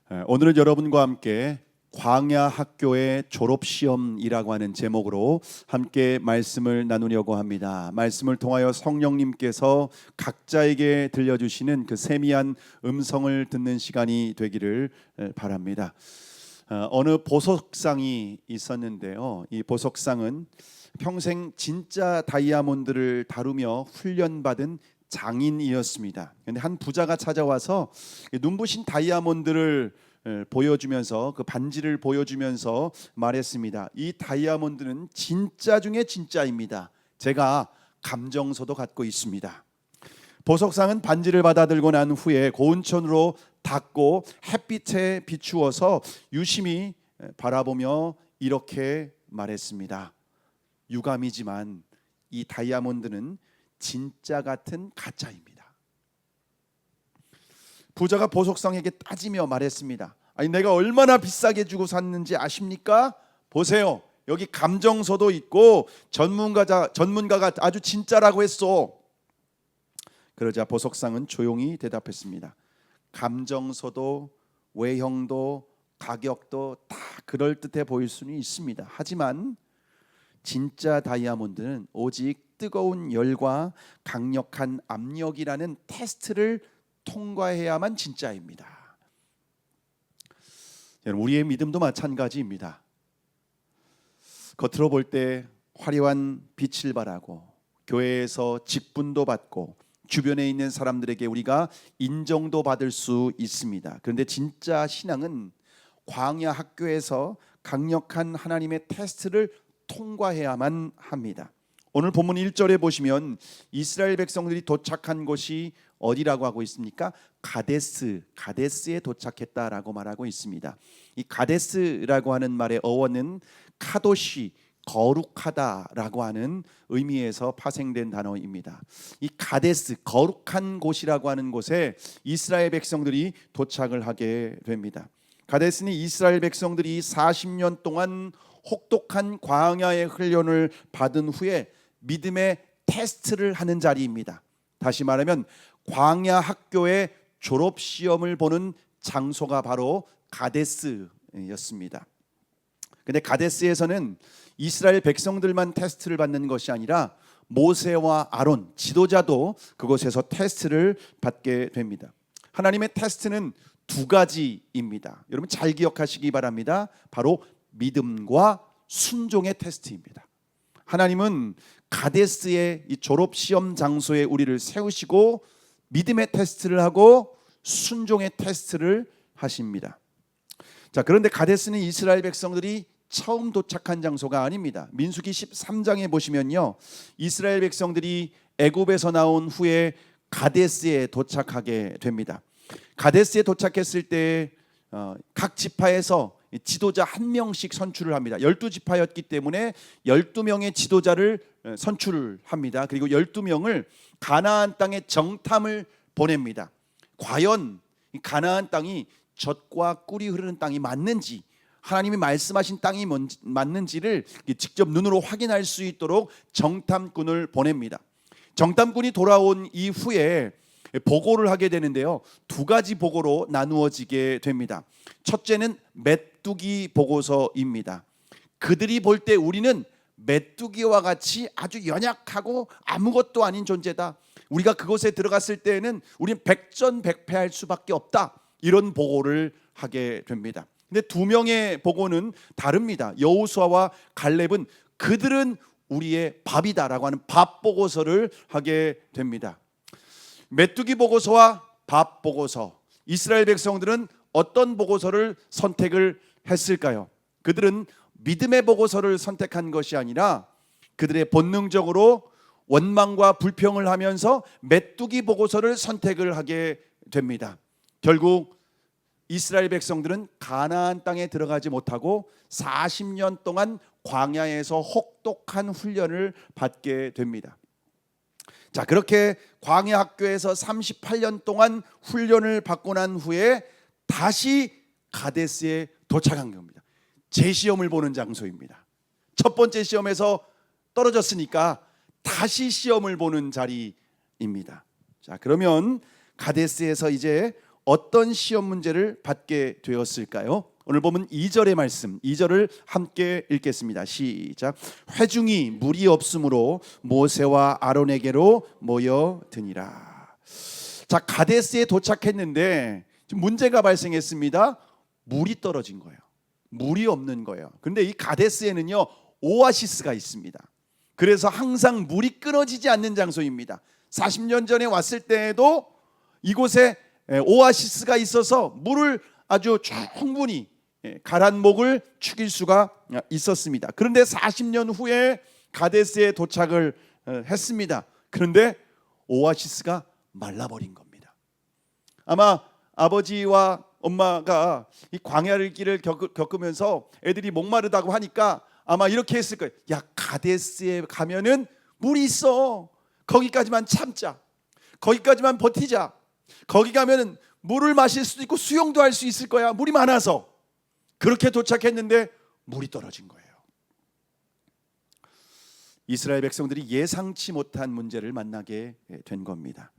오늘은 여러분과 함께 광야 학교의 졸업시험이라고 하는 제목으로 함께 말씀을 나누려고 합니다. 말씀을 통하여 성령님께서 각자에게 들려주시는 그 세미한 음성을 듣는 시간이 되기를 바랍니다. 어느 보석상이 있었는데요. 이 보석상은 평생 진짜 다이아몬드를 다루며 훈련받은 장인이었습니다. 그런데 한 부자가 찾아와서 눈부신 다이아몬드를 보여주면서 그 반지를 보여주면서 말했습니다. 이 다이아몬드는 진짜 중에 진짜입니다. 제가 감정서도 갖고 있습니다. 보석상은 반지를 받아 들고 난 후에 고운천으로 닦고 햇빛에 비추어서 유심히 바라보며 이렇게 말했습니다. 유감이지만 이 다이아몬드는 진짜 같은 가짜입니다. 부자가 보석상에게 따지며 말했습니다. 아니, 내가 얼마나 비싸게 주고 샀는지 아십니까? 보세요. 여기 감정서도 있고 전문가가 아주 진짜라고 했어. 그러자 보석상은 조용히 대답했습니다. 감정서도 외형도 가격도 다 그럴듯해 보일 수는 있습니다. 하지만 진짜 다이아몬드는 오직 뜨거운 열과 강력한 압력이라는 테스트를 통과해야만 진짜입니다. 우리의 믿음도 마찬가지입니다. 겉으로 볼 때 화려한 빛을 발하고 교회에서 직분도 받고 주변에 있는 사람들에게 우리가 인정도 받을 수 있습니다. 그런데 진짜 신앙은 광야 학교에서 강력한 하나님의 테스트를 통과해야만 합니다. 오늘 본문 1절에 보시면 이스라엘 백성들이 도착한 곳이 어디라고 하고 있습니까? 가데스에 도착했다라고 말하고 있습니다. 이 가데스라고 하는 말의 어원은 카도시, 거룩하다라고 하는 의미에서 파생된 단어입니다. 이 가데스, 거룩한 곳이라고 하는 곳에 이스라엘 백성들이 도착을 하게 됩니다. 가데스는 이스라엘 백성들이 40년 동안 혹독한 광야의 훈련을 받은 후에 믿음의 테스트를 하는 자리입니다. 다시 말하면 광야 학교의 졸업시험을 보는 장소가 바로 가데스였습니다. 근데 가데스에서는 이스라엘 백성들만 테스트를 받는 것이 아니라 모세와 아론, 지도자도 그곳에서 테스트를 받게 됩니다. 하나님의 테스트는 두 가지입니다. 여러분 잘 기억하시기 바랍니다. 바로 믿음과 순종의 테스트입니다. 하나님은 가데스의 이 졸업시험 장소에 우리를 세우시고 믿음의 테스트를 하고 순종의 테스트를 하십니다. 자, 그런데 가데스는 이스라엘 백성들이 처음 도착한 장소가 아닙니다. 민수기 13장에 보시면요, 이스라엘 백성들이 애굽에서 나온 후에 가데스에 도착하게 됩니다. 가데스에 도착했을 때 각 지파에서 지도자 한 명씩 선출을 합니다. 12지파였기 때문에 12명의 지도자를 선출을 합니다. 그리고 12명을 가나안 땅에 정탐을 보냅니다. 과연 가나안 땅이 젖과 꿀이 흐르는 땅이 맞는지, 하나님이 말씀하신 땅이 맞는지를 직접 눈으로 확인할 수 있도록 정탐꾼을 보냅니다. 정탐꾼이 돌아온 이후에 보고를 하게 되는데요, 두 가지 보고로 나누어지게 됩니다. 첫째는 메뚜기 보고서입니다. 그들이 볼 때 우리는 메뚜기와 같이 아주 연약하고 아무것도 아닌 존재다. 우리가 그곳에 들어갔을 때에는 우리는 백전백패할 수밖에 없다. 이런 보고를 하게 됩니다. 근데 두 명의 보고는 다릅니다. 여호수아와 갈렙은 그들은 우리의 밥이다라고 하는 밥 보고서를 하게 됩니다. 메뚜기 보고서와 밥 보고서, 이스라엘 백성들은 어떤 보고서를 선택을 했을까요? 그들은 믿음의 보고서를 선택한 것이 아니라 그들의 본능적으로 원망과 불평을 하면서 메뚜기 보고서를 선택을 하게 됩니다. 결국 이스라엘 백성들은 가나안 땅에 들어가지 못하고 40년 동안 광야에서 혹독한 훈련을 받게 됩니다. 자, 그렇게 광야 학교에서 38년 동안 훈련을 받고 난 후에 다시 가데스에 도착한 겁니다. 재시험을 보는 장소입니다. 첫 번째 시험에서 떨어졌으니까 다시 시험을 보는 자리입니다. 자, 그러면 가데스에서 이제 어떤 시험 문제를 받게 되었을까요? 오늘 보면 2절의 말씀, 2절을 함께 읽겠습니다. 시작. 회중이 물이 없으므로 모세와 아론에게로 모여드니라. 자, 가데스에 도착했는데 지금 문제가 발생했습니다. 물이 떨어진 거예요. 물이 없는 거예요. 그런데 이 가데스에는요 오아시스가 있습니다. 그래서 항상 물이 끊어지지 않는 장소입니다. 40년 전에 왔을 때에도 이곳에 오아시스가 있어서 물을 아주 충분히 가란목을 축일 수가 있었습니다. 그런데 40년 후에 가데스에 도착을 했습니다. 그런데 오아시스가 말라버린 겁니다. 아마 아버지와 엄마가 이 광야를 길을 겪으면서 애들이 목마르다고 하니까 아마 이렇게 했을 거예요. 야, 가데스에 가면은 물이 있어. 거기까지만 참자. 거기까지만 버티자. 거기 가면은 물을 마실 수도 있고 수영도 할 수 있을 거야. 물이 많아서. 그렇게 도착했는데 물이 떨어진 거예요. 이스라엘 백성들이 예상치 못한 문제를 만나게 된 겁니다.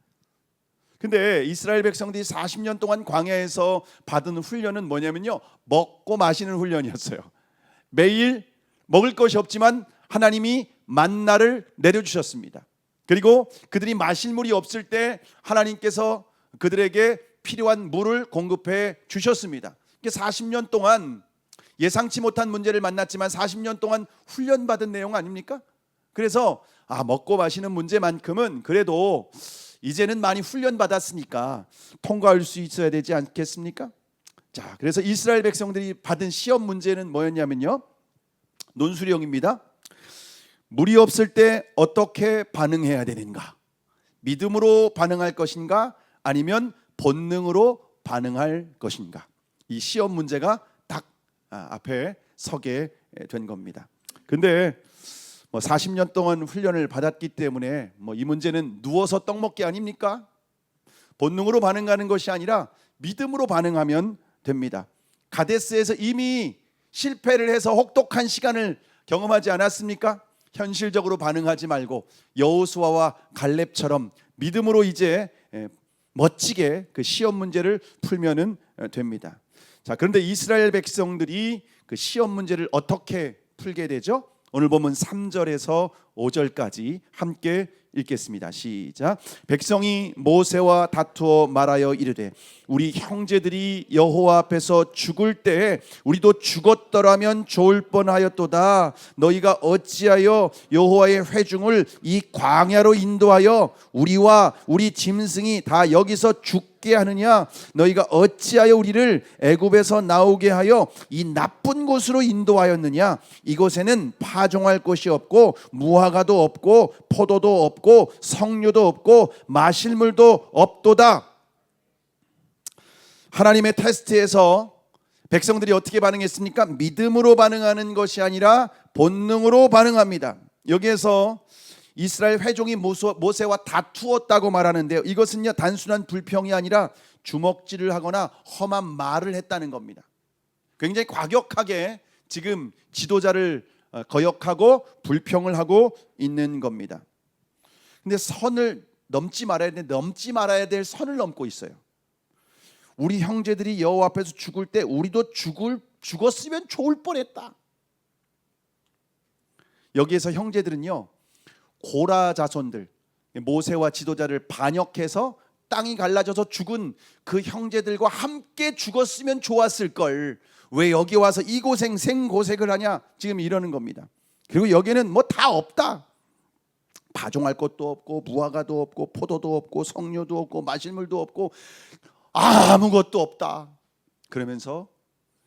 근데 이스라엘 백성들이 40년 동안 광야에서 받은 훈련은 뭐냐면요, 먹고 마시는 훈련이었어요. 매일 먹을 것이 없지만 하나님이 만나를 내려주셨습니다. 그리고 그들이 마실 물이 없을 때 하나님께서 그들에게 필요한 물을 공급해 주셨습니다. 40년 동안 예상치 못한 문제를 만났지만 40년 동안 훈련받은 내용 아닙니까? 그래서 먹고 마시는 문제만큼은 그래도 이제는 많이 훈련받았으니까 통과할 수 있어야 되지 않겠습니까? 자, 그래서 이스라엘 백성들이 받은 시험 문제는 뭐였냐면요, 논술형입니다. 물이 없을 때 어떻게 반응해야 되는가? 믿음으로 반응할 것인가? 아니면 본능으로 반응할 것인가? 이 시험 문제가 딱 앞에 서게 된 겁니다. 근데 40년 동안 훈련을 받았기 때문에 이 문제는 누워서 떡 먹기 아닙니까? 본능으로 반응하는 것이 아니라 믿음으로 반응하면 됩니다. 가데스에서 이미 실패를 해서 혹독한 시간을 경험하지 않았습니까? 현실적으로 반응하지 말고 여호수아와 갈렙처럼 믿음으로 이제 멋지게 그 시험 문제를 풀면은 됩니다. 자, 그런데 이스라엘 백성들이 그 시험 문제를 어떻게 풀게 되죠? 오늘 보면 3절에서 5절까지 함께 읽겠습니다. 시작. 백성이 모세와 다투어 말하여 이르되 우리 형제들이 여호와 앞에서 죽을 때 우리도 죽었더라면 좋을 뻔하였도다. 너희가 어찌하여 여호와의 회중을 이 광야로 인도하여 우리와 우리 짐승이 다 여기서 죽게 하느냐? 너희가 어찌하여 우리를 애굽에서 나오게 하여 이 나쁜 곳으로 인도하였느냐? 이곳에는 파종할 곳이 없고 무화과도 없고 포도도 없고 석류도 없고 마실 물도 없도다. 하나님의 테스트에서 백성들이 어떻게 반응했습니까? 믿음으로 반응하는 것이 아니라 본능으로 반응합니다. 여기에서 이스라엘 회종이 모세와 다투었다고 말하는데요, 이것은요 단순한 불평이 아니라 주먹질을 하거나 험한 말을 했다는 겁니다. 굉장히 과격하게 지금 지도자를 거역하고 불평을 하고 있는 겁니다. 근데 선을 넘지 말아야 되는데 넘지 말아야 될 선을 넘고 있어요. 우리 형제들이 여호와 앞에서 죽을 때 우리도 죽었으면 좋을 뻔했다. 여기에서 형제들은요 고라 자손들, 모세와 지도자를 반역해서 땅이 갈라져서 죽은 그 형제들과 함께 죽었으면 좋았을 걸, 왜 여기 와서 이 고생 생고생을 하냐, 지금 이러는 겁니다. 그리고 여기는 뭐 다 없다. 파종할 것도 없고 무화과도 없고 포도도 없고 석류도 없고 마실 물도 없고 아무것도 없다. 그러면서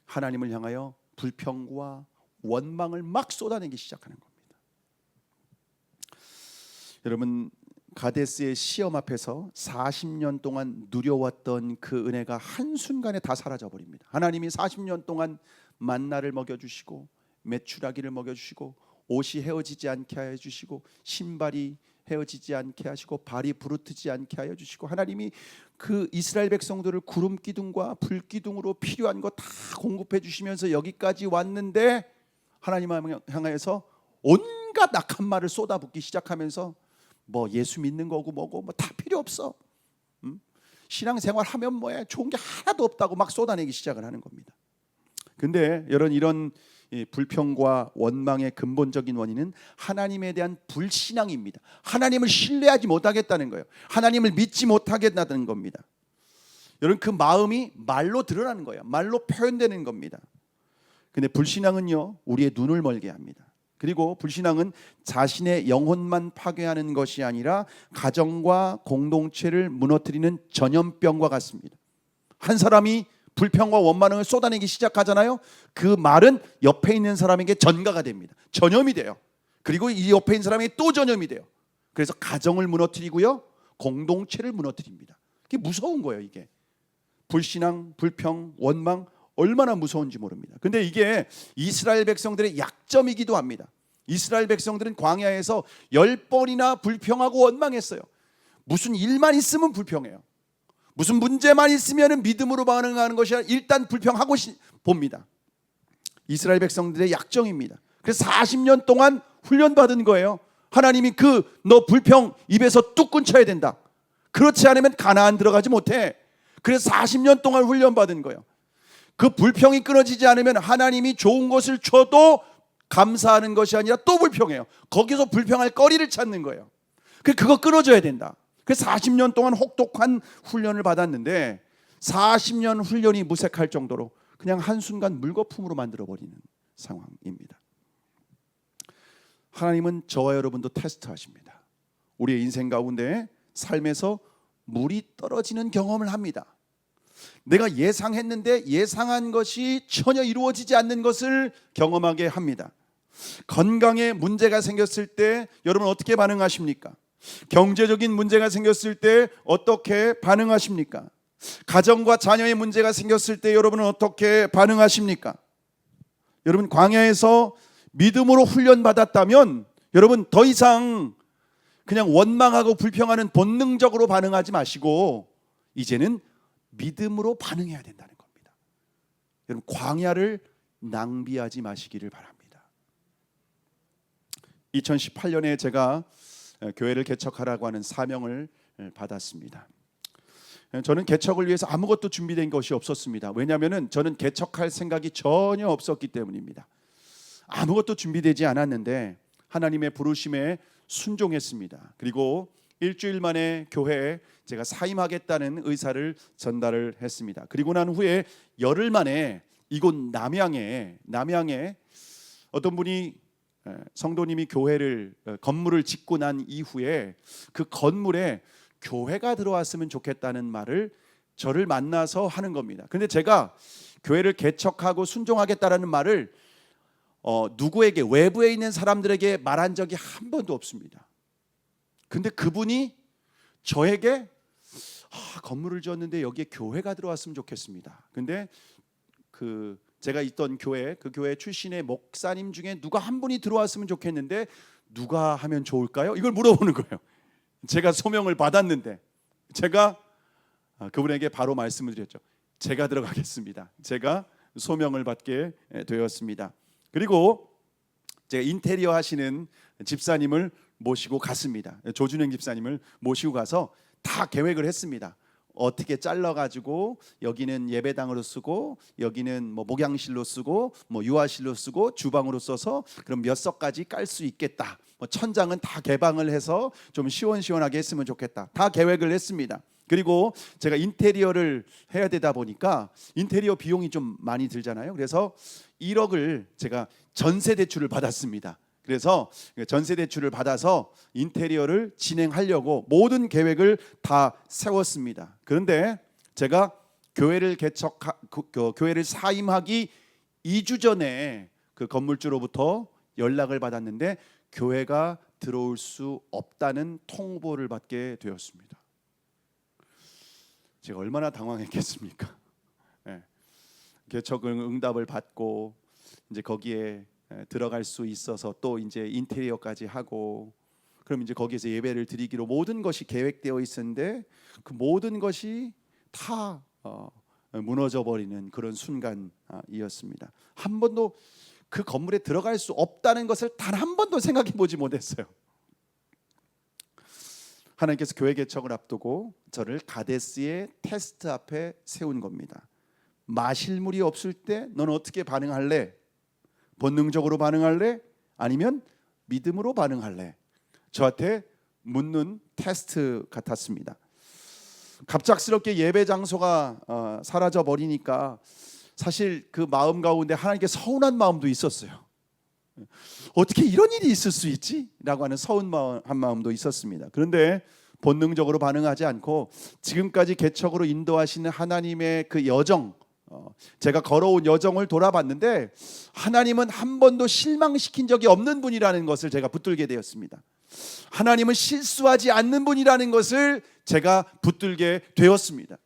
하나님을 향하여 불평과 원망을 막 쏟아내기 시작하는 겁니다. 여러분, 가데스의 시험 앞에서 40년 동안 누려왔던 그 은혜가 한순간에 다 사라져 버립니다. 하나님이 40년 동안 만나를 먹여주시고 메추라기를 먹여주시고 옷이 헤어지지 않게 하여 주시고 신발이 헤어지지 않게 하시고 발이 부르트지 않게 하여 주시고, 하나님이 그 이스라엘 백성들을 구름 기둥과 불 기둥으로 필요한 거 다 공급해 주시면서 여기까지 왔는데 하나님을 향해서 온갖 악한 말을 쏟아붓기 시작하면서 뭐 예수 믿는 거고 뭐고 뭐 다 필요 없어. 신앙생활 하면 뭐해? 좋은 게 하나도 없다고 막 쏟아내기 시작을 하는 겁니다. 근데 이런 이 불평과 원망의 근본적인 원인은 하나님에 대한 불신앙입니다. 하나님을 신뢰하지 못하겠다는 거예요. 하나님을 믿지 못하겠다는 겁니다. 여러분, 그 마음이 말로 드러나는 거예요. 말로 표현되는 겁니다. 근데 불신앙은요, 우리의 눈을 멀게 합니다. 그리고 불신앙은 자신의 영혼만 파괴하는 것이 아니라 가정과 공동체를 무너뜨리는 전염병과 같습니다. 한 사람이 불평과 원망을 쏟아내기 시작하잖아요. 그 말은 옆에 있는 사람에게 전가가 됩니다. 전염이 돼요. 그리고 이 옆에 있는 사람에게 또 전염이 돼요. 그래서 가정을 무너뜨리고요, 공동체를 무너뜨립니다. 이게 무서운 거예요. 이게 불신앙, 불평, 원망 얼마나 무서운지 모릅니다. 근데 이게 이스라엘 백성들의 약점이기도 합니다. 이스라엘 백성들은 광야에서 10번이나 불평하고 원망했어요. 무슨 일만 있으면 불평해요. 무슨 문제만 있으면 믿음으로 반응하는 것이 아니라 일단 불평하고 봅니다. 이스라엘 백성들의 약점입니다. 그래서 40년 동안 훈련받은 거예요. 하나님이 너 불평 입에서 뚝 끊쳐야 된다. 그렇지 않으면 가나안 들어가지 못해. 그래서 40년 동안 훈련받은 거예요. 그 불평이 끊어지지 않으면 하나님이 좋은 것을 줘도 감사하는 것이 아니라 또 불평해요. 거기서 불평할 거리를 찾는 거예요. 그거 끊어져야 된다. 그래서 40년 동안 혹독한 훈련을 받았는데 40년 훈련이 무색할 정도로 그냥 한순간 물거품으로 만들어버리는 상황입니다. 하나님은 저와 여러분도 테스트하십니다. 우리의 인생 가운데 삶에서 물이 떨어지는 경험을 합니다. 내가 예상했는데 예상한 것이 전혀 이루어지지 않는 것을 경험하게 합니다. 건강에 문제가 생겼을 때 여러분 어떻게 반응하십니까? 경제적인 문제가 생겼을 때 어떻게 반응하십니까? 가정과 자녀의 문제가 생겼을 때 여러분은 어떻게 반응하십니까? 여러분, 광야에서 믿음으로 훈련받았다면 여러분 더 이상 그냥 원망하고 불평하는 본능적으로 반응하지 마시고 이제는 믿음으로 반응해야 된다는 겁니다. 여러분, 광야를 낭비하지 마시기를 바랍니다. 2018년에 제가 교회를 개척하라고 하는 사명을 받았습니다. 저는 개척을 위해서 아무것도 준비된 것이 없었습니다. 왜냐하면 저는 개척할 생각이 전혀 없었기 때문입니다. 아무것도 준비되지 않았는데 하나님의 부르심에 순종했습니다. 그리고 일주일 만에 교회에 제가 사임하겠다는 의사를 전달을 했습니다. 그리고 난 후에 열흘 만에 이곳 남양에 어떤 분이 성도님이 건물을 짓고 난 이후에 그 건물에 교회가 들어왔으면 좋겠다는 말을 저를 만나서 하는 겁니다. 그런데 제가 교회를 개척하고 순종하겠다라는 말을 누구에게, 외부에 있는 사람들에게 말한 적이 한 번도 없습니다. 근데 그분이 저에게 건물을 지었는데 여기에 교회가 들어왔으면 좋겠습니다. 근데 제가 있던 교회, 그 교회 출신의 목사님 중에 누가 한 분이 들어왔으면 좋겠는데 누가 하면 좋을까요? 이걸 물어보는 거예요. 제가 소명을 받았는데 제가 그분에게 바로 말씀을 드렸죠. 제가 들어가겠습니다. 제가 소명을 받게 되었습니다. 그리고 제가 인테리어 하시는 집사님을 모시고 갔습니다. 조준영 집사님을 모시고 가서 다 계획을 했습니다. 어떻게 잘라가지고 여기는 예배당으로 쓰고 여기는 뭐 목양실로 쓰고 뭐 유아실로 쓰고 주방으로 써서 그럼 몇 석까지 깔 수 있겠다. 뭐 천장은 다 개방을 해서 좀 시원시원하게 했으면 좋겠다. 다 계획을 했습니다. 그리고 제가 인테리어를 해야 되다 보니까 인테리어 비용이 좀 많이 들잖아요. 그래서 1억을 제가 전세 대출을 받았습니다. 그래서 전세 대출을 받아서 인테리어를 진행하려고 모든 계획을 다 세웠습니다. 그런데 제가 교회를 사임하기 2주 전에 그 건물주로부터 연락을 받았는데 교회가 들어올 수 없다는 통보를 받게 되었습니다. 제가 얼마나 당황했겠습니까? 네. 개척을 응답을 받고 이제 거기에 들어갈 수 있어서 또 이제 인테리어까지 하고 그럼 이제 거기에서 예배를 드리기로 모든 것이 계획되어 있었는데 그 모든 것이 다 무너져 버리는 그런 순간이었습니다. 한 번도 그 건물에 들어갈 수 없다는 것을 단 한 번도 생각해 보지 못했어요. 하나님께서 교회 개척을 앞두고 저를 가데스의 테스트 앞에 세운 겁니다. 마실 물이 없을 때 넌 어떻게 반응할래? 본능적으로 반응할래? 아니면 믿음으로 반응할래? 저한테 묻는 테스트 같았습니다. 갑작스럽게 예배 장소가 사라져 버리니까 사실 그 마음 가운데 하나님께 서운한 마음도 있었어요. 어떻게 이런 일이 있을 수 있지? 라고 하는 서운한 마음도 있었습니다. 그런데 본능적으로 반응하지 않고 지금까지 개척으로 인도하시는 하나님의 그 여정, 제가 걸어온 여정을 돌아봤는데 하나님은 한 번도 실망시킨 적이 없는 분이라는 것을 제가 붙들게 되었습니다. 하나님은 실수하지 않는 분이라는 것을 제가 붙들게 되었습니다.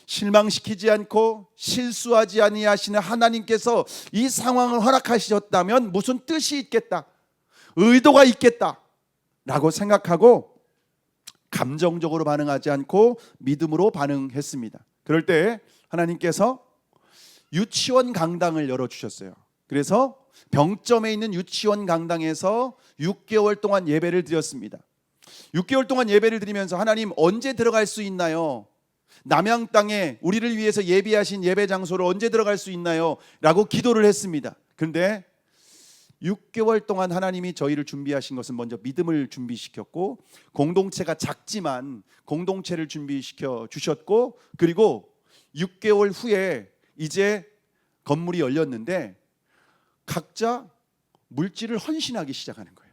실망시키지 않고 실수하지 아니하시는 하나님께서 이 상황을 허락하셨다면 무슨 뜻이 있겠다, 의도가 있겠다 라고 생각하고 감정적으로 반응하지 않고 믿음으로 반응했습니다. 그럴 때 하나님께서 유치원 강당을 열어주셨어요. 그래서 병점에 있는 유치원 강당에서 6개월 동안 예배를 드렸습니다. 6개월 동안 예배를 드리면서 하나님 언제 들어갈 수 있나요? 남양 땅에 우리를 위해서 예비하신 예배 장소로 언제 들어갈 수 있나요? 라고 기도를 했습니다. 그런데 6개월 동안 하나님이 저희를 준비하신 것은 먼저 믿음을 준비시켰고, 공동체가 작지만 공동체를 준비시켜 주셨고, 그리고 6개월 후에 이제 건물이 열렸는데 각자 물질을 헌신하기 시작하는 거예요.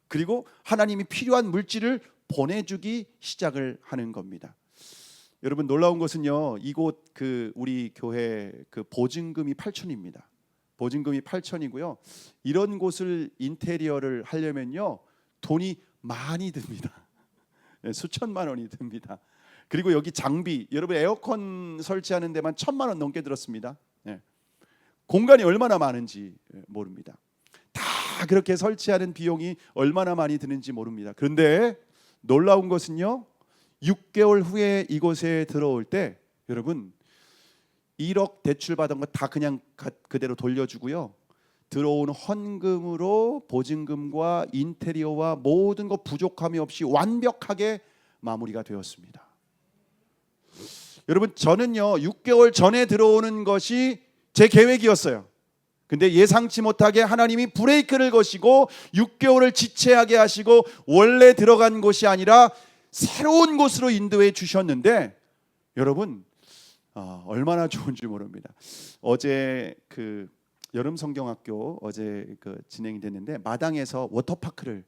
그리고 하나님이 필요한 물질을 보내주기 시작을 하는 겁니다. 여러분, 놀라운 것은요, 이곳 우리 교회 보증금이 8천입니다. 보증금이 8천이고요. 이런 곳을 인테리어를 하려면요 돈이 많이 듭니다. 수천만 원이 듭니다. 그리고 여기 장비, 여러분 에어컨 설치하는 데만 1,000만 원 넘게 들었습니다. 공간이 얼마나 많은지 모릅니다. 다 그렇게 설치하는 비용이 얼마나 많이 드는지 모릅니다. 그런데 놀라운 것은요, 6개월 후에 이곳에 들어올 때 여러분 1억 대출 받은 거 다 그냥 그대로 돌려주고요, 들어온 헌금으로 보증금과 인테리어와 모든 것 부족함이 없이 완벽하게 마무리가 되었습니다. 여러분, 저는요 6개월 전에 들어오는 것이 제 계획이었어요. 근데 예상치 못하게 하나님이 브레이크를 거시고 6개월을 지체하게 하시고 원래 들어간 곳이 아니라 새로운 곳으로 인도해 주셨는데, 여러분 얼마나 좋은지 모릅니다. 어제 여름 성경학교 어제 진행이 됐는데 마당에서 워터파크를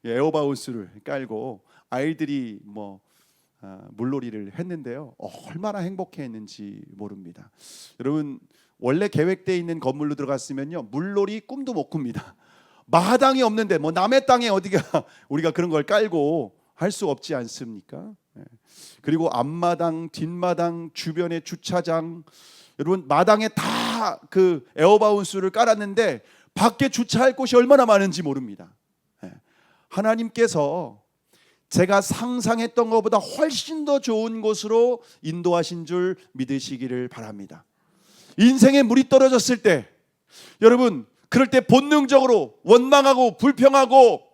에어바운스를 깔고 아이들이 물놀이를 했는데요, 얼마나 행복해했는지 모릅니다. 여러분, 원래 계획되어 있는 건물로 들어갔으면요 물놀이 꿈도 못 꿉니다. 마당이 없는데 남의 땅에 어디가 우리가 그런 걸 깔고 할 수 없지 않습니까? 그리고 앞마당, 뒷마당, 주변의 주차장, 여러분 마당에 다 에어바운스를 깔았는데 밖에 주차할 곳이 얼마나 많은지 모릅니다. 하나님께서 제가 상상했던 것보다 훨씬 더 좋은 곳으로 인도하신 줄 믿으시기를 바랍니다. 인생에 물이 떨어졌을 때, 여러분 그럴 때 본능적으로 원망하고 불평하고,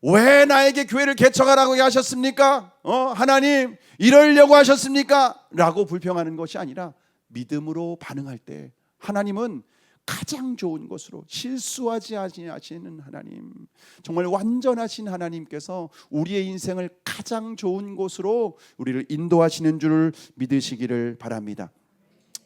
왜 나에게 교회를 개척하라고 하셨습니까? 하나님 이러려고 하셨습니까? 라고 불평하는 것이 아니라 믿음으로 반응할 때 하나님은 가장 좋은 것으로, 실수하지 아니하시는 하나님, 정말 완전하신 하나님께서 우리의 인생을 가장 좋은 곳으로 우리를 인도하시는 줄 믿으시기를 바랍니다.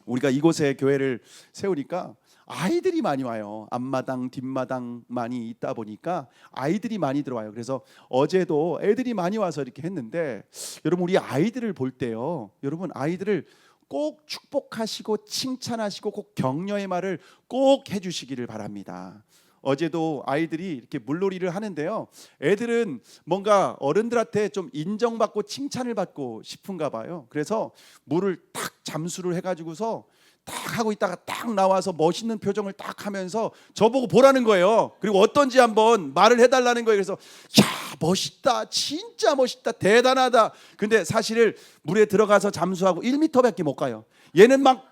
우리가 이곳에 교회를 세우니까 아이들이 많이 와요. 앞마당, 뒷마당 많이 있다 보니까 아이들이 많이 들어와요. 그래서 어제도 애들이 많이 와서 이렇게 했는데, 여러분 우리 아이들을 볼 때요, 여러분 아이들을 꼭 축복하시고 칭찬하시고 꼭 격려의 말을 꼭 해주시기를 바랍니다. 어제도 아이들이 이렇게 물놀이를 하는데요, 애들은 뭔가 어른들한테 좀 인정받고 칭찬을 받고 싶은가 봐요. 그래서 물을 딱 잠수를 해가지고서 딱 하고 있다가 딱 나와서 멋있는 표정을 딱 하면서 저보고 보라는 거예요. 그리고 어떤지 한번 말을 해달라는 거예요. 그래서 야, 멋있다, 진짜 멋있다, 대단하다. 근데 사실 물에 들어가서 잠수하고 1m밖에 못 가요. 얘는 막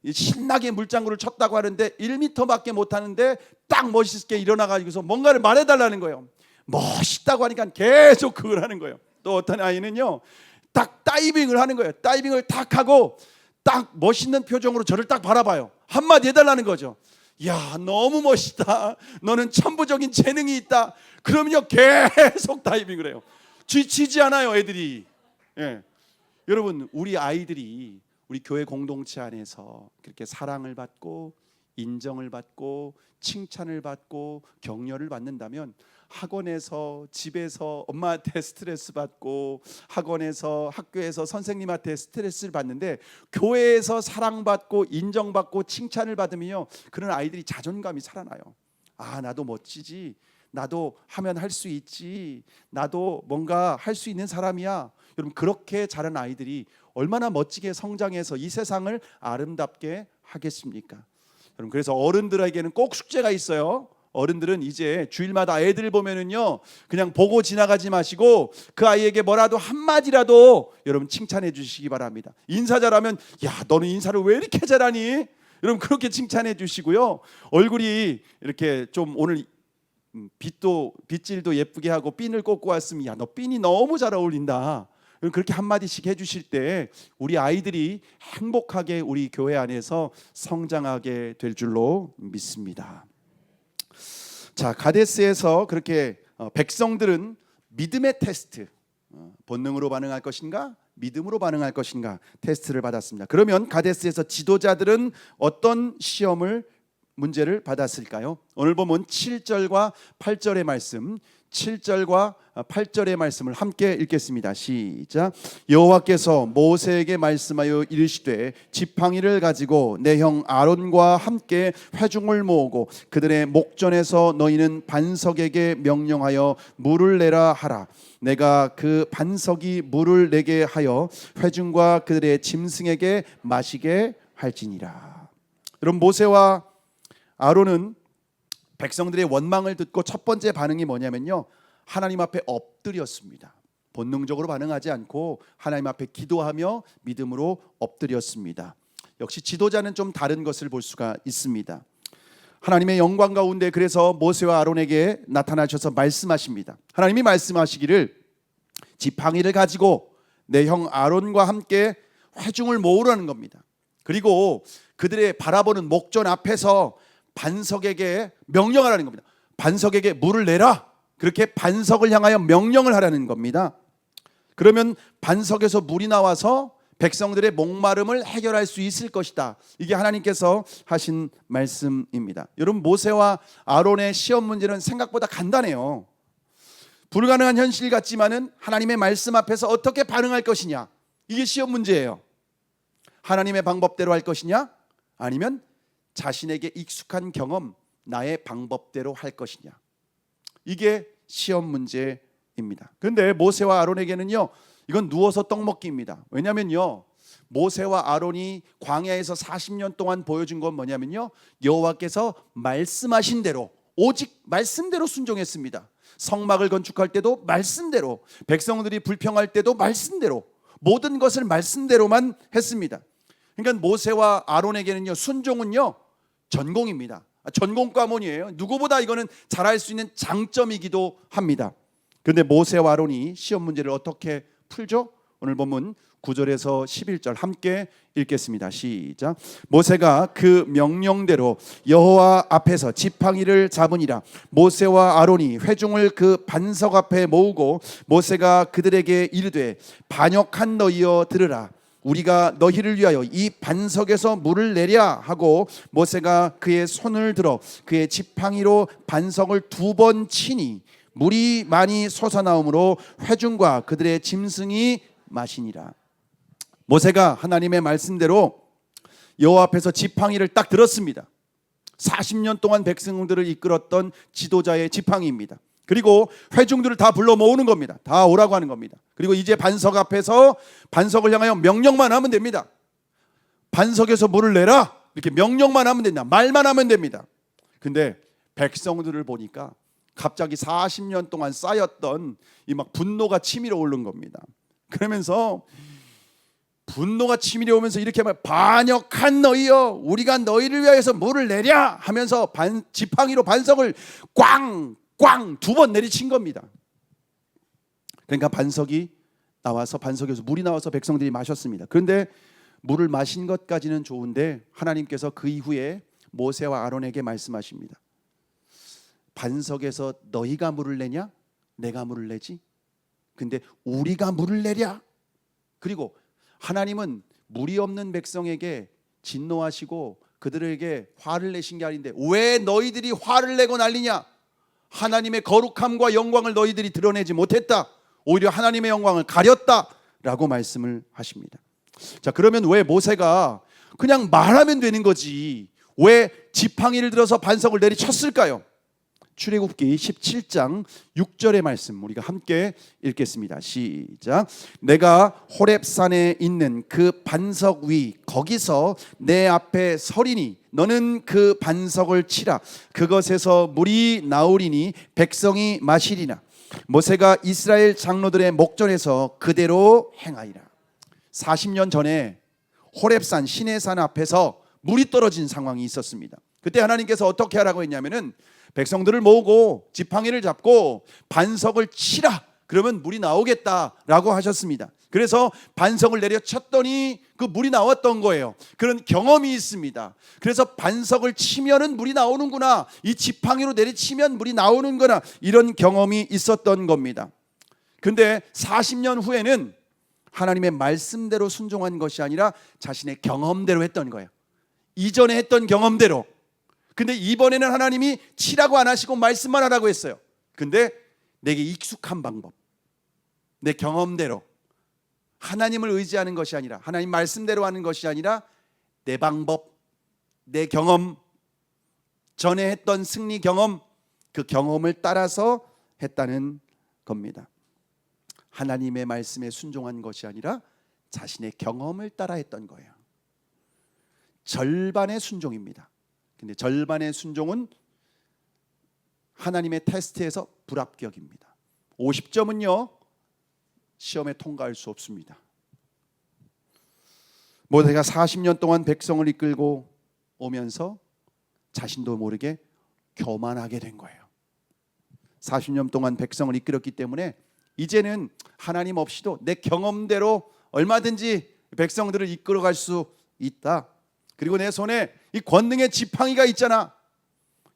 신나게 물장구를 쳤다고 하는데 1m밖에 못 하는데 딱 멋있게 일어나가지고서 뭔가를 말해달라는 거예요. 멋있다고 하니까 계속 그걸 하는 거예요. 또 어떤 아이는요, 딱 다이빙을 하는 거예요. 다이빙을 딱 하고 딱 멋있는 표정으로 저를 딱 바라봐요. 한마디 해달라는 거죠. 야, 너무 멋있다. 너는 천부적인 재능이 있다. 그러면요, 계속 다이빙을 해요. 지치지 않아요, 애들이. 예. 여러분, 우리 아이들이 우리 교회 공동체 안에서 그렇게 사랑을 받고 인정을 받고 칭찬을 받고 격려를 받는다면, 학원에서, 집에서 엄마한테 스트레스 받고, 학원에서, 학교에서 선생님한테 스트레스를 받는데, 교회에서 사랑받고 인정받고 칭찬을 받으면요, 그런 아이들이 자존감이 살아나요. 아, 나도 멋지지, 나도 하면 할 수 있지, 나도 뭔가 할 수 있는 사람이야. 여러분, 그렇게 자란 아이들이 얼마나 멋지게 성장해서 이 세상을 아름답게 하겠습니까? 여러분, 그래서 어른들에게는 꼭 숙제가 있어요. 어른들은 이제 주일마다 애들 보면은요, 그냥 보고 지나가지 마시고 그 아이에게 뭐라도 한마디라도 여러분 칭찬해 주시기 바랍니다. 인사 잘하면, 야, 너는 인사를 왜 이렇게 잘하니? 여러분, 그렇게 칭찬해 주시고요. 얼굴이 이렇게 좀 오늘 빗질도 예쁘게 하고 핀을 꽂고 왔으면, 야, 너 핀이 너무 잘 어울린다. 그렇게 한마디씩 해주실 때 우리 아이들이 행복하게 우리 교회 안에서 성장하게 될 줄로 믿습니다. 자, 가데스에서 그렇게 백성들은 믿음의 테스트, 본능으로 반응할 것인가, 믿음으로 반응할 것인가 테스트를 받았습니다. 그러면 가데스에서 지도자들은 어떤 문제를 받았을까요? 오늘 보면 7절과 8절의 말씀, 7절과 8절의 말씀을 함께 읽겠습니다. 시작. 여호와께서 모세에게 말씀하여 이르시되, 지팡이를 가지고 내 형 아론과 함께 회중을 모으고 그들의 목전에서 너희는 반석에게 명령하여 물을 내라 하라. 내가 그 반석이 물을 내게 하여 회중과 그들의 짐승에게 마시게 할지니라. 여러분, 모세와 아론은 백성들의 원망을 듣고 첫 번째 반응이 뭐냐면요, 하나님 앞에 엎드렸습니다. 본능적으로 반응하지 않고 하나님 앞에 기도하며 믿음으로 엎드렸습니다. 역시 지도자는 좀 다른 것을 볼 수가 있습니다. 하나님의 영광 가운데 그래서 모세와 아론에게 나타나셔서 말씀하십니다. 하나님이 말씀하시기를, 지팡이를 가지고 내 형 아론과 함께 회중을 모으라는 겁니다. 그리고 그들의 바라보는 목전 앞에서 반석에게 명령하라는 겁니다. 반석에게 물을 내라. 그렇게 반석을 향하여 명령을 하라는 겁니다. 그러면 반석에서 물이 나와서 백성들의 목마름을 해결할 수 있을 것이다. 이게 하나님께서 하신 말씀입니다. 여러분, 모세와 아론의 시험 문제는 생각보다 간단해요. 불가능한 현실 같지만은 하나님의 말씀 앞에서 어떻게 반응할 것이냐, 이게 시험 문제예요. 하나님의 방법대로 할 것이냐, 아니면 자신에게 익숙한 경험, 나의 방법대로 할 것이냐, 이게 시험 문제입니다. 그런데 모세와 아론에게는요, 이건 누워서 떡 먹기입니다. 왜냐면요, 모세와 아론이 광야에서 40년 동안 보여준 건 뭐냐면요, 여호와께서 말씀하신 대로, 오직 말씀대로 순종했습니다. 성막을 건축할 때도 말씀대로, 백성들이 불평할 때도 말씀대로, 모든 것을 말씀대로만 했습니다. 그러니까 모세와 아론에게는요, 순종은요 전공입니다. 전공 과목이에요. 누구보다 이거는 잘할 수 있는 장점이기도 합니다. 그런데 모세와 아론이 시험 문제를 어떻게 풀죠? 오늘 본문 9절에서 11절 함께 읽겠습니다. 시작. 모세가 그 명령대로 여호와 앞에서 지팡이를 잡으니라. 모세와 아론이 회중을 그 반석 앞에 모으고 모세가 그들에게 이르되, 반역한 너희여 들으라. 우리가 너희를 위하여 이 반석에서 물을 내랴 하고, 모세가 그의 손을 들어 그의 지팡이로 반석을 2번 치니 물이 많이 솟아나오므로 회중과 그들의 짐승이 마시니라. 모세가 하나님의 말씀대로 여호와 앞에서 지팡이를 딱 들었습니다. 40년 동안 백성들을 이끌었던 지도자의 지팡이입니다. 그리고 회중들을 다 불러 모으는 겁니다. 다 오라고 하는 겁니다. 그리고 이제 반석 앞에서 반석을 향하여 명령만 하면 됩니다. 반석에서 물을 내라, 이렇게 명령만 하면 된다. 말만 하면 됩니다. 근데 백성들을 보니까 갑자기 40년 동안 쌓였던 이 막 분노가 치밀어 오른 겁니다. 그러면서 분노가 치밀어 오면서 이렇게 말, 반역한 너희여, 우리가 너희를 위하여서 물을 내랴 하면서 지팡이로 반석을 꽝 꽝 2번 내리친 겁니다. 그러니까 반석이 나와서 반석에서 물이 나와서 백성들이 마셨습니다. 그런데 물을 마신 것까지는 좋은데 하나님께서 그 이후에 모세와 아론에게 말씀하십니다. 반석에서 너희가 물을 내냐? 내가 물을 내지? 근데 우리가 물을 내랴? 그리고 하나님은 물이 없는 백성에게 진노하시고 그들에게 화를 내신 게 아닌데 왜 너희들이 화를 내고 난리냐? 하나님의 거룩함과 영광을 너희들이 드러내지 못했다. 오히려 하나님의 영광을 가렸다 라고 말씀을 하십니다. 자, 그러면 왜 모세가 그냥 말하면 되는 거지 왜 지팡이를 들어서 반석을 내리쳤을까요? 출애굽기 17장 6절의 말씀 우리가 함께 읽겠습니다. 시작. 내가 호렙산에 있는 그 반석 위 거기서 내 앞에 서리니 너는 그 반석을 치라. 그것에서 물이 나오리니 백성이 마시리라. 모세가 이스라엘 장로들의 목전에서 그대로 행하리라. 40년 전에 호렙산 시내산 앞에서 물이 떨어진 상황이 있었습니다. 그때 하나님께서 어떻게 하라고 했냐면은 백성들을 모으고 지팡이를 잡고 반석을 치라. 그러면 물이 나오겠다라고 하셨습니다. 그래서 반석을 내려쳤더니 그 물이 나왔던 거예요. 그런 경험이 있습니다. 그래서 반석을 치면은 물이 나오는구나. 이 지팡이로 내리치면 물이 나오는구나. 이런 경험이 있었던 겁니다. 근데 40년 후에는 하나님의 말씀대로 순종한 것이 아니라 자신의 경험대로 했던 거예요. 이전에 했던 경험대로. 근데 이번에는 하나님이 치라고 안 하시고 말씀만 하라고 했어요. 근데 내게 익숙한 방법, 내 경험대로 하나님을 의지하는 것이 아니라 하나님 말씀대로 하는 것이 아니라 내 방법, 내 경험, 전에 했던 승리 경험, 그 경험을 따라서 했다는 겁니다. 하나님의 말씀에 순종한 것이 아니라 자신의 경험을 따라 했던 거예요. 절반의 순종입니다. 근데 절반의 순종은 하나님의 테스트에서 불합격입니다. 50점은요 시험에 통과할 수 없습니다. 모세가 40년 동안 백성을 이끌고 오면서 자신도 모르게 교만하게 된 거예요. 40년 동안 백성을 이끌었기 때문에 이제는 하나님 없이도 내 경험대로 얼마든지 백성들을 이끌어갈 수 있다. 그리고 내 손에 이 권능의 지팡이가 있잖아.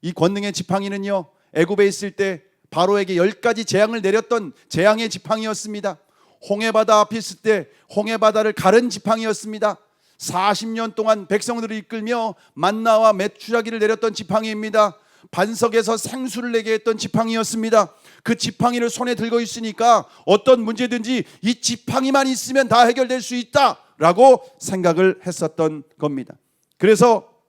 이 권능의 지팡이는요 애굽에 있을 때 바로에게 10가지 재앙을 내렸던 재앙의 지팡이였습니다. 홍해바다 앞에 있을 때 홍해바다를 가른 지팡이였습니다. 40년 동안 백성들을 이끌며 만나와 메추라기를 내렸던 지팡이입니다. 반석에서 생수를 내게 했던 지팡이였습니다. 그 지팡이를 손에 들고 있으니까 어떤 문제든지 이 지팡이만 있으면 다 해결될 수 있다라고 생각을 했었던 겁니다. 그래서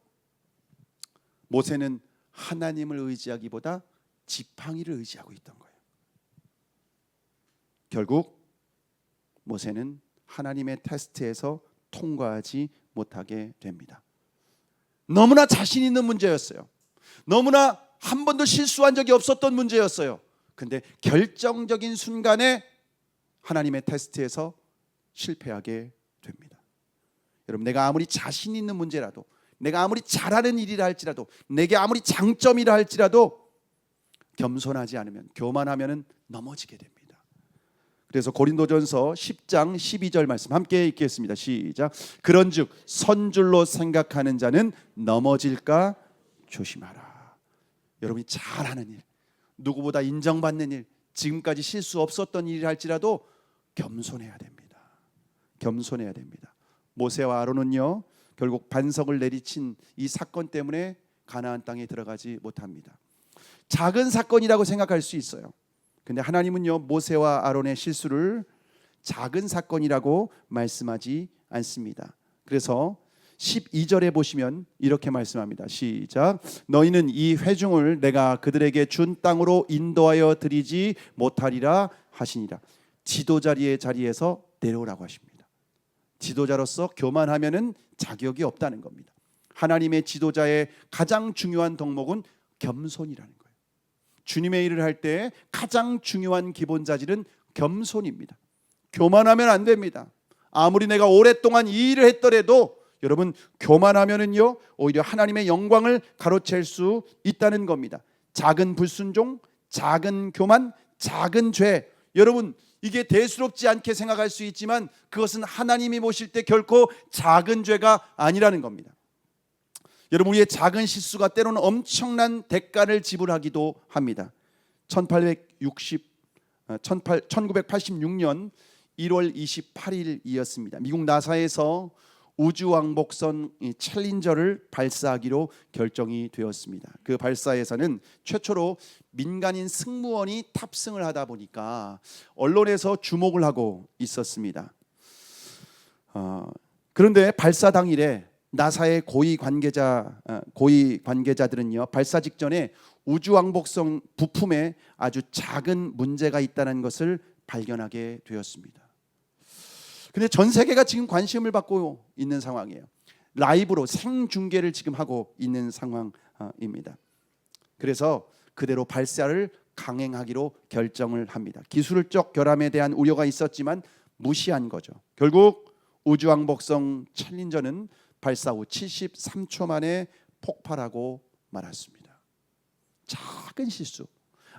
모세는 하나님을 의지하기보다 지팡이를 의지하고 있던 거예요. 결국 모세는 하나님의 테스트에서 통과하지 못하게 됩니다. 너무나 자신 있는 문제였어요. 너무나 한 번도 실수한 적이 없었던 문제였어요. 근데 결정적인 순간에 하나님의 테스트에서 실패하게 됩니다. 여러분, 내가 아무리 자신 있는 문제라도, 내가 아무리 잘하는 일이라 할지라도, 내게 아무리 장점이라 할지라도 겸손하지 않으면, 교만하면 넘어지게 됩니다. 그래서 고린도전서 10장 12절 말씀 함께 읽겠습니다. 시작. 그런즉 선줄로 생각하는 자는 넘어질까 조심하라. 여러분이 잘하는 일, 누구보다 인정받는 일, 지금까지 실수 없었던 일이라 할지라도 겸손해야 됩니다. 겸손해야 됩니다. 모세와 아론은요 결국 반석을 내리친 이 사건 때문에 가나안 땅에 들어가지 못합니다. 작은 사건이라고 생각할 수 있어요. 근데 하나님은요 모세와 아론의 실수를 작은 사건이라고 말씀하지 않습니다. 그래서 12절에 보시면 이렇게 말씀합니다. 시작. 너희는 이 회중을 내가 그들에게 준 땅으로 인도하여 드리지 못하리라 하시니라. 지도자리의 자리에서 내려오라고 하십니다. 지도자로서 교만하면은 자격이 없다는 겁니다. 하나님의 지도자의 가장 중요한 덕목은 겸손이라는 거예요. 주님의 일을 할 때 가장 중요한 기본 자질은 겸손입니다. 교만하면 안 됩니다. 아무리 내가 오랫동안 이 일을 했더라도 여러분 교만하면은요 오히려 하나님의 영광을 가로챌 수 있다는 겁니다. 작은 불순종, 작은 교만, 작은 죄. 여러분, 이게 대수롭지 않게 생각할 수 있지만 그것은 하나님이 보실 때 결코 작은 죄가 아니라는 겁니다. 여러분, 우리의 작은 실수가 때로는 엄청난 대가를 지불하기도 합니다. 1986년 1월 28일이었습니다. 미국 나사에서 우주왕복선 챌린저를 발사하기로 결정이 되었습니다. 그 발사에서는 최초로 민간인 승무원이 탑승을 하다 보니까 언론에서 주목을 하고 있었습니다. 그런데 발사 당일에 나사의 고위 관계자들은요, 발사 직전에 우주왕복선 부품에 아주 작은 문제가 있다는 것을 발견하게 되었습니다. 근데 전 세계가 지금 관심을 받고 있는 상황이에요. 라이브로 생중계를 지금 하고 있는 상황입니다. 그래서 그대로 발사를 강행하기로 결정을 합니다. 기술적 결함에 대한 우려가 있었지만 무시한 거죠. 결국 우주왕복선 챌린저는 발사 후 73초 만에 폭발하고 말았습니다. 작은 실수,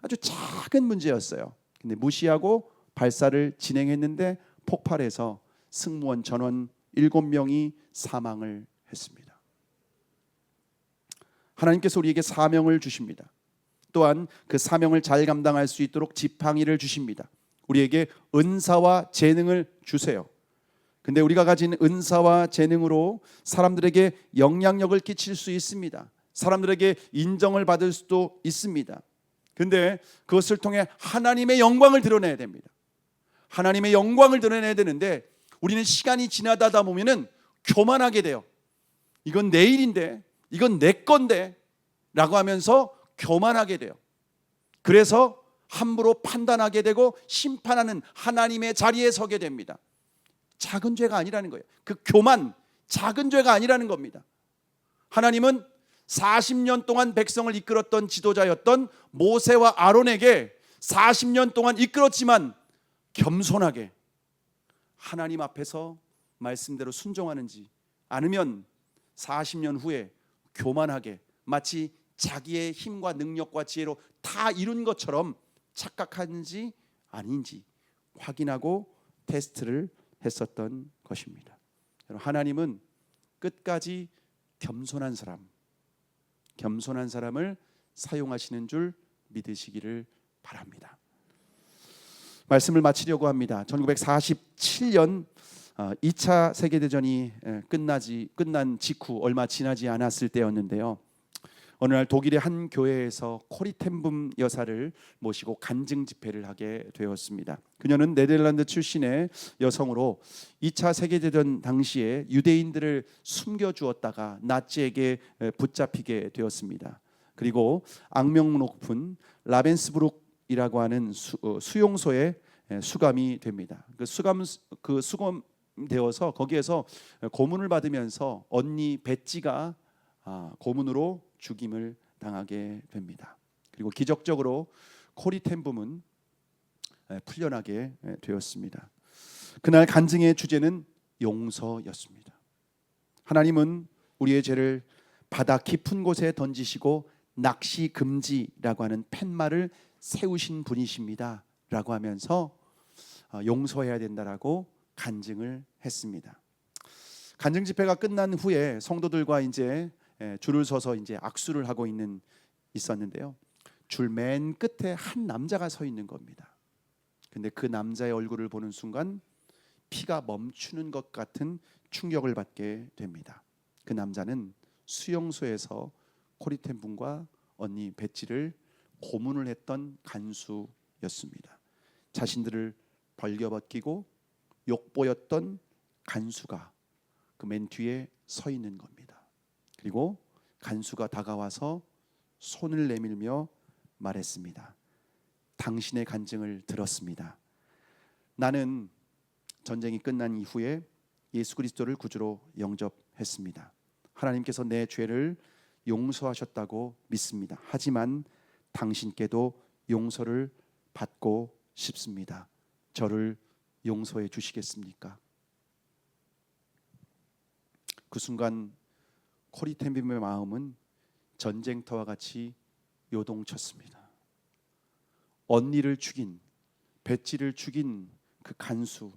아주 작은 문제였어요. 근데 무시하고 발사를 진행했는데 폭발해서 승무원 전원 7명이 사망을 했습니다. 하나님께서 우리에게 사명을 주십니다. 또한 그 사명을 잘 감당할 수 있도록 지팡이를 주십니다. 우리에게 은사와 재능을 주세요. 근데 우리가 가진 은사와 재능으로 사람들에게 영향력을 끼칠 수 있습니다. 사람들에게 인정을 받을 수도 있습니다. 근데 그것을 통해 하나님의 영광을 드러내야 됩니다. 하나님의 영광을 드러내야 되는데 우리는 시간이 지나다 보면은 교만하게 돼요. 이건 내 일인데, 이건 내 건데 라고 하면서 교만하게 돼요. 그래서 함부로 판단하게 되고 심판하는 하나님의 자리에 서게 됩니다. 작은 죄가 아니라는 거예요. 그 교만, 작은 죄가 아니라는 겁니다. 하나님은 40년 동안 백성을 이끌었던 지도자였던 모세와 아론에게 40년 동안 이끌었지만 겸손하게 하나님 앞에서 말씀대로 순종하는지, 아니면 40년 후에 교만하게 마치 자기의 힘과 능력과 지혜로 다 이룬 것처럼 착각하는지 아닌지 확인하고 테스트를 했었던 것입니다. 하나님은 끝까지 겸손한 사람을 사용하시는 줄 믿으시기를 바랍니다. 말씀을 마치려고 합니다. 1947년 2차 세계대전이 끝난 직후 얼마 지나지 않았을 때였는데요. 어느 날 독일의 한 교회에서 코리 텐붐 여사를 모시고 간증 집회를 하게 되었습니다. 그녀는 네덜란드 출신의 여성으로 2차 세계대전 당시에 유대인들을 숨겨주었다가 나치에게 붙잡히게 되었습니다. 그리고 악명 높은 라벤스부르크이라고 하는 수용소에 수감이 됩니다. 수감되어서 거기에서 고문을 받으면서 언니 베찌가 고문으로 죽임을 당하게 됩니다. 그리고 기적적으로 코리 텐붐은 풀려나게 되었습니다. 그날 간증의 주제는 용서였습니다. 하나님은 우리의 죄를 바다 깊은 곳에 던지시고 낚시 금지라고 하는 팻말을 세우신 분이십니다 라고 하면서 용서해야 된다라고 간증을 했습니다. 간증 집회가 끝난 후에 성도들과 이제 줄을 서서 이제 악수를 하고 있었는데요. 줄 맨 끝에 한 남자가 서 있는 겁니다. 근데 그 남자의 얼굴을 보는 순간 피가 멈추는 것 같은 충격을 받게 됩니다. 그 남자는 수용소에서 코리텐 분과 언니 베찌를 고문을 했던 간수였습니다. 자신들을 벌겨벗기고 욕보였던 간수가 그 맨 뒤에 서 있는 겁니다. 그리고 간수가 다가와서 손을 내밀며 말했습니다. 당신의 간증을 들었습니다. 나는 전쟁이 끝난 이후에 예수 그리스도를 구주로 영접했습니다. 하나님께서 내 죄를 용서하셨다고 믿습니다. 하지만 당신께도 용서를 받고 싶습니다. 저를 용서해 주시겠습니까? 그 순간 코리텐빔의 마음은 전쟁터와 같이 요동쳤습니다. 언니를 죽인, 벳지를 죽인 그 간수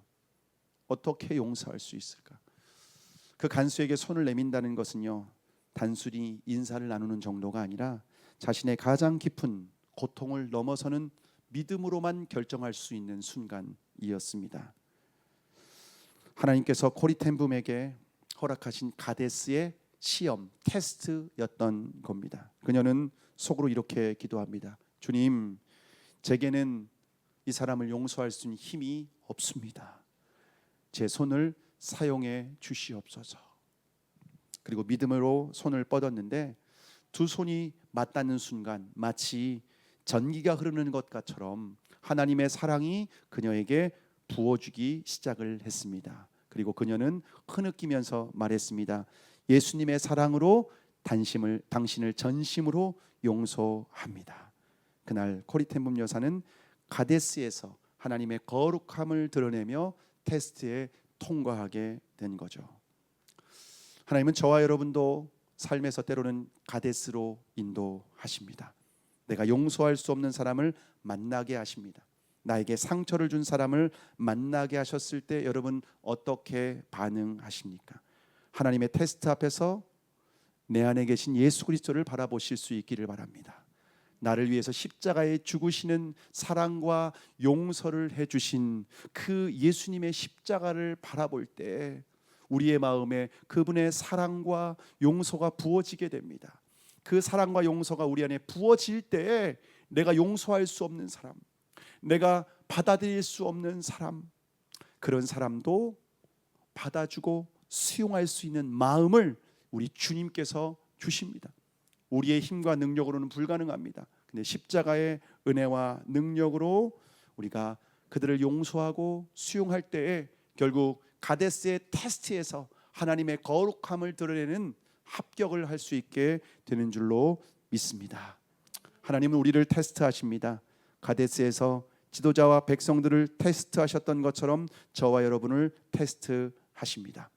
어떻게 용서할 수 있을까? 그 간수에게 손을 내민다는 것은요, 단순히 인사를 나누는 정도가 아니라 자신의 가장 깊은 고통을 넘어서는 믿음으로만 결정할 수 있는 순간이었습니다. 하나님께서 코리텐붐에게 허락하신 가데스의 시험, 테스트였던 겁니다. 그녀는 속으로 이렇게 기도합니다. 주님, 제게는 이 사람을 용서할 수 있는 힘이 없습니다. 제 손을 사용해 주시옵소서. 그리고 믿음으로 손을 뻗었는데 두 손이 맞닿는 순간 마치 전기가 흐르는 것처럼 하나님의 사랑이 그녀에게 부어주기 시작을 했습니다. 그리고 그녀는 흐느끼면서 말했습니다. 예수님의 사랑으로 당신을 전심으로 용서합니다. 그날 코리텐붐 여사는 가데스에서 하나님의 거룩함을 드러내며 테스트에 통과하게 된 거죠. 하나님은 저와 여러분도 삶에서 때로는 가데스로 인도하십니다. 내가 용서할 수 없는 사람을 만나게 하십니다. 나에게 상처를 준 사람을 만나게 하셨을 때 여러분 어떻게 반응하십니까? 하나님의 테스트 앞에서 내 안에 계신 예수 그리스도를 바라보실 수 있기를 바랍니다. 나를 위해서 십자가에 죽으시는 사랑과 용서를 해주신 그 예수님의 십자가를 바라볼 때 우리의 마음에 그분의 사랑과 용서가 부어지게 됩니다. 그 사랑과 용서가 우리 안에 부어질 때에 내가 용서할 수 없는 사람, 내가 받아들일 수 없는 사람, 그런 사람도 받아주고 수용할 수 있는 마음을 우리 주님께서 주십니다. 우리의 힘과 능력으로는 불가능합니다. 근데 십자가의 은혜와 능력으로 우리가 그들을 용서하고 수용할 때에 결국 가데스의 테스트에서 하나님의 거룩함을 드러내는 합격을 할 수 있게 되는 줄로 믿습니다. 하나님은 우리를 테스트하십니다. 가데스에서 지도자와 백성들을 테스트하셨던 것처럼 저와 여러분을 테스트하십니다.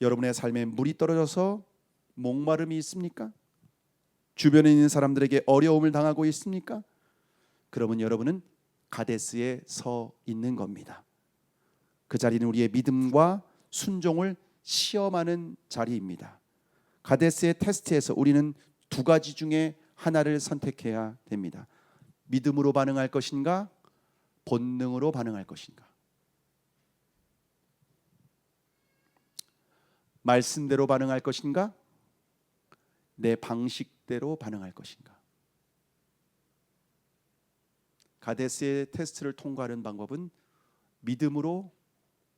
여러분의 삶에 물이 떨어져서 목마름이 있습니까? 주변에 있는 사람들에게 어려움을 당하고 있습니까? 그러면 여러분은 가데스에 서 있는 겁니다. 그 자리는 우리의 믿음과 순종을 시험하는 자리입니다. 가데스의 테스트에서 우리는 두 가지 중에 하나를 선택해야 됩니다. 믿음으로 반응할 것인가? 본능으로 반응할 것인가? 말씀대로 반응할 것인가? 내 방식대로 반응할 것인가? 가데스의 테스트를 통과하는 방법은 믿음으로,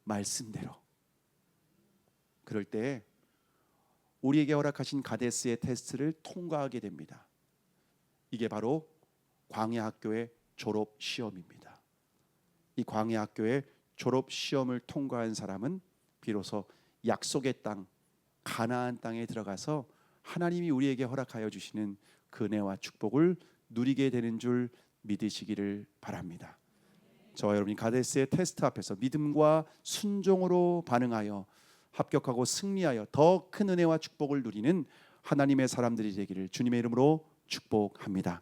말씀대로. 그럴 때 우리에게 허락하신 가데스의 테스트를 통과하게 됩니다. 이게 바로 광야학교의 졸업 시험입니다. 이 광야학교의 졸업 시험을 통과한 사람은 비로소 약속의 땅, 가나안 땅에 들어가서 하나님이 우리에게 허락하여 주시는 그 은혜와 축복을 누리게 되는 줄 믿으시기를 바랍니다. 저와 여러분이 가데스의 테스트 앞에서 믿음과 순종으로 반응하여 합격하고 승리하여 더 큰 은혜와 축복을 누리는 하나님의 사람들이 되기를 주님의 이름으로 축복합니다.